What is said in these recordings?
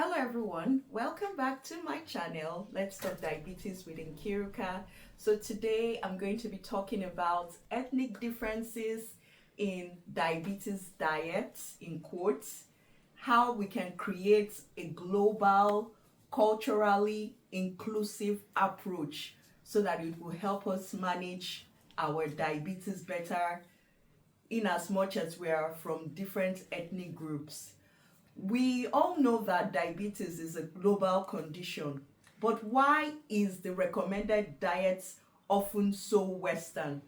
Hello everyone, welcome back to my channel. Let's talk diabetes with Nkiruka. So today I'm going to be talking about ethnic differences in diabetes diets, in quotes, how we can create a global, culturally inclusive approach so that it will help us manage our diabetes better in as much as we are from different ethnic groups. We all know that diabetes is a global condition, but why is the recommended diet often so Western?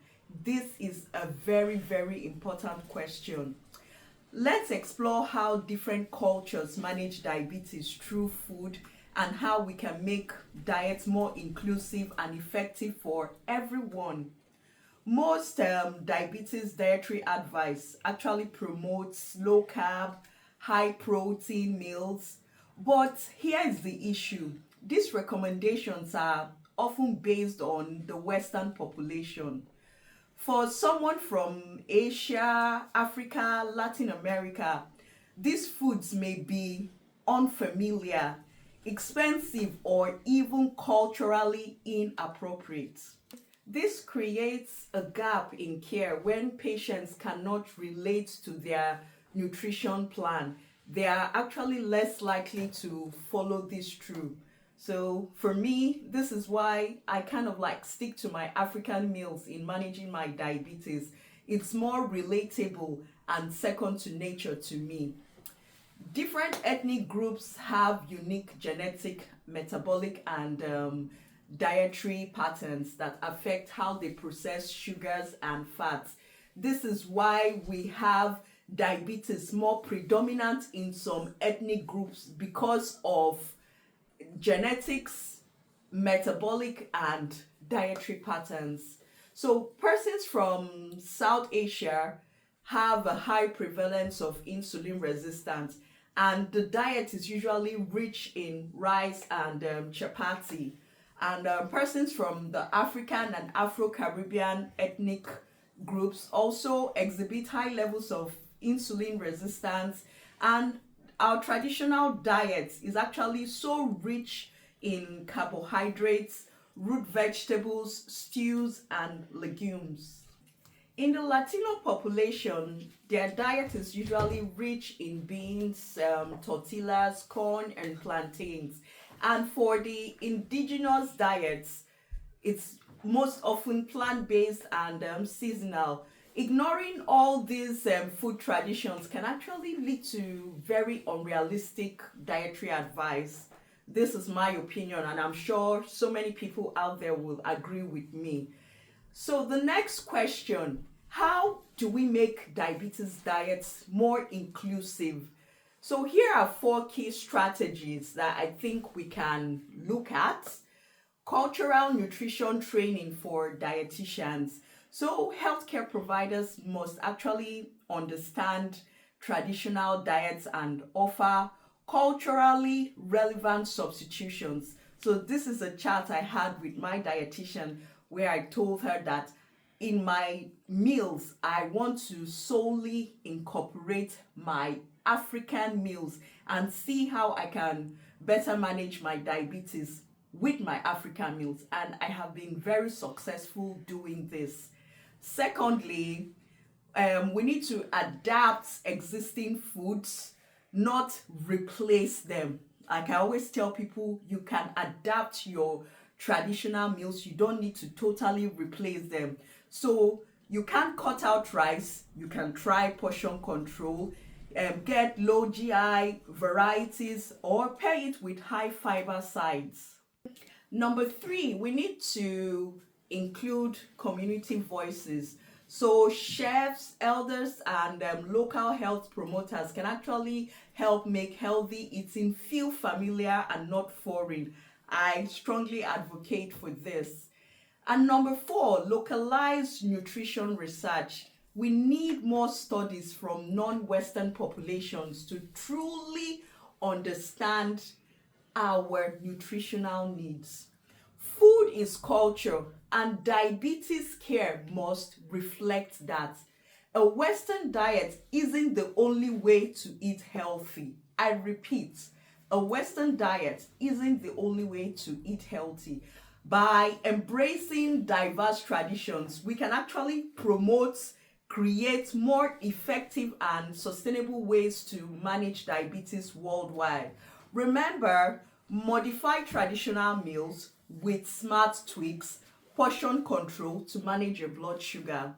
This is a very, very important question. Let's explore how different cultures manage diabetes through food and how we can make diets more inclusive and effective for everyone. Most diabetes dietary advice actually promotes low carb, high protein meals. But here is the issue. These recommendations are often based on the Western population. For someone from Asia, Africa, Latin America, these foods may be unfamiliar, expensive, or even culturally inappropriate. This creates a gap in care when patients cannot relate to their nutrition plan. They are actually less likely to follow this through. So for me, this is why I kind of like stick to my African meals in managing my diabetes. It's more relatable and second to nature to me. Different ethnic groups have unique genetic, metabolic, and dietary patterns that affect how they process sugars and fats. This is why we have diabetes more predominant in some ethnic groups because of genetics, metabolic, and dietary patterns. So persons from South Asia have a high prevalence of insulin resistance, and the diet is usually rich in rice and chapati. And persons from the African and Afro-Caribbean ethnic groups also exhibit high levels of insulin resistance, and our traditional diet is actually so rich in carbohydrates, root vegetables, stews, and legumes. In the Latino population, their diet is usually rich in beans, tortillas, corn, and plantains. And for the indigenous diets, it's most often plant-based and seasonal. Ignoring all these food traditions can actually lead to very unrealistic dietary advice. This is my opinion, and I'm sure so many people out there will agree with me. So the next question, how do we make diabetes diets more inclusive? So here are 4 key strategies that I think we can look at. Cultural nutrition training for dietitians. So healthcare providers must actually understand traditional diets and offer culturally relevant substitutions. So this is a chat I had with my dietitian where I told her that in my meals, I want to solely incorporate my African meals and see how I can better manage my diabetes with my African meals, and I have been very successful doing this. Secondly, we need to adapt existing foods, not replace them. Like I always tell people, you can adapt your traditional meals. You don't need to totally replace them. So you can't cut out rice. You can try portion control, get low GI varieties, or pair it with high fiber sides. Number 3, we need to include community voices. So chefs, elders, and local health promoters can actually help make healthy eating feel familiar and not foreign. I strongly advocate for this. And number 4, localized nutrition research. We need more studies from non-Western populations to truly understand our nutritional needs. Food is culture, and diabetes care must reflect that. A Western diet isn't the only way to eat healthy. I repeat, a Western diet isn't the only way to eat healthy. By embracing diverse traditions, we can actually promote, create more effective and sustainable ways to manage diabetes worldwide. Remember, modify traditional meals with smart tweaks, portion control to manage your blood sugar.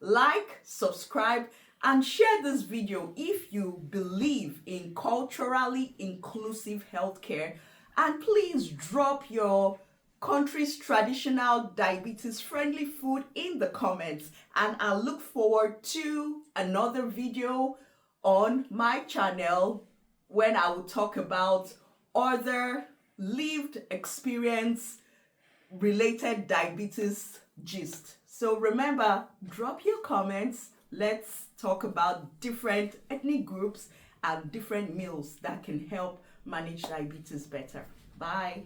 Like, subscribe, and share this video if you believe in culturally inclusive healthcare. And please drop your country's traditional diabetes friendly food in the comments. And I look forward to another video on my channel when I will talk about other lived experience related diabetes gist. So remember, drop your comments. Let's talk about different ethnic groups and different meals that can help manage diabetes better. Bye.